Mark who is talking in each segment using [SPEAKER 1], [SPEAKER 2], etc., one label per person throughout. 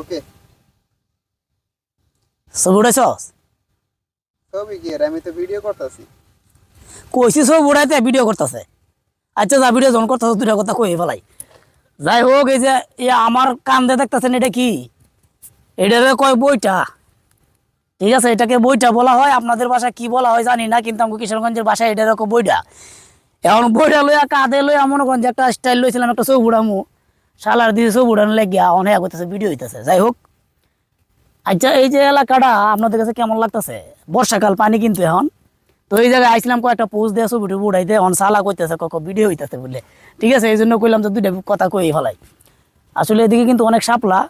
[SPEAKER 1] ওকে।
[SPEAKER 2] ছবি উঠাইছস?
[SPEAKER 1] ছবি কি আর আমি তো ভিডিও করতেছি।
[SPEAKER 2] কইছি ছবি উঠাইতে ভিডিও করতেছে। আচ্ছা যা ভিডিও যখন করতেছ দুটা কথা কই ফেলাই। যাই হোক এই যে আমার কান্দে দেখতেছেন এটা কি? এটারে কয় বইটা। ঠিক আছে, এটাকে বইটা বলা হয়। আপনাদের ভাষায় কি বলা হয় জানি না, কিন্তু আমাকে কিশোরগঞ্জের ভাষায় এটার বইটা। এখন বইটা লইয়া কাঁধে লইয়া মনে করেন যে একটা স্টাইল লইছিলাম, একটা ছবি উড়ামু শালার দিয়ে ছবি উড়ানো লেগিয়া অনেক করতেছে, ভিডিও হইতেছে। যাই হোক, আচ্ছা এই যে এলাকাটা আপনাদের কাছে কেমন লাগতেছে? বর্ষাকাল, পানি কিন্তু এখন। তো এই জায়গায় আইছিলাম কয়েকটা পোস্ট দিয়ে ছবি টবি উঠাইতে, এখন সালা কইতেছে কক ভিডিও হইতেছে বলে। ঠিক আছে, এই জন্য কইলাম যে দুইটা কথা কই ফেলাই। আসলে এদিকে কিন্তু অনেক শাপলা।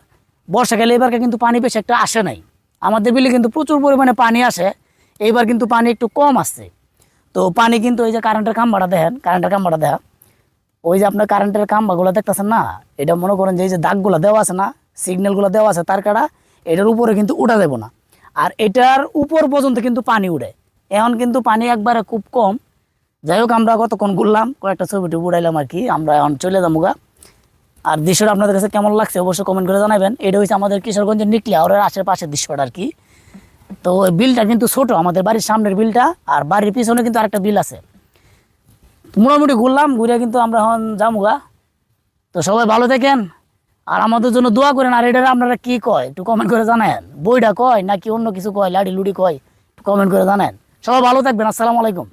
[SPEAKER 2] বর্ষাকালে এবারকে কিন্তু পানি বেশি একটা আসে নাই। আমাদের বিলে কিন্তু প্রচুর পরিমাণে পানি আসে, এইবার কিন্তু পানি একটু কম আসছে। তো পানি কিন্তু এই যে কারেন্টের খাম্বাটা দেখেন, কারেন্টের খাম্বাটা দেখা, ওই যে আপনার কারেন্টের খাম্বাগুলো দেখতেছেন না, এটা মনে করেন যে এই যে দাগগুলো দেওয়া আছে না, সিগন্যালগুলো দেওয়া আছে তার কাটা, এটার উপরে কিন্তু উঠা যাবে না। আর এটার উপর পর্যন্ত কিন্তু পানি উঠে। এখন কিন্তু পানি একবারে খুব কম। যাই হোক, আমরা কতক্ষণ ঘুরলাম, কয়েকটা ছবি টবি উড়াইলাম আর কি। আমরা এখন চলে যাবো গা। আর দৃশ্যটা আপনাদের কাছে কেমন লাগছে অবশ্যই কমেন্ট করে জানাবেন। এটা হচ্ছে আমাদের কিশোরগঞ্জের নিকলিয়া ওর আশেপাশের দৃশ্যটা আর কি। তো ওই বিলটা কিন্তু ছোট, আমাদের বাড়ির সামনের বিলটা, আর বাড়ির পিছনে কিন্তু আরেকটা বিল আছে। মোটামুটি ঘুরলাম, ঘুরে কিন্তু আমরা এখন যামুগা। তো সবাই ভালো থাকেন, আর আমাদের জন্য দোয়া করেন। আর এটা আপনারা কি কয় একটু কমেন্ট করে জানান, বইটা কয় নাকি অন্য কিছু কয়, লাডি লুডি কয়, একটু কমেন্ট করে জানান। সবাই ভালো থাকবেন, আসসালামু আলাইকুম।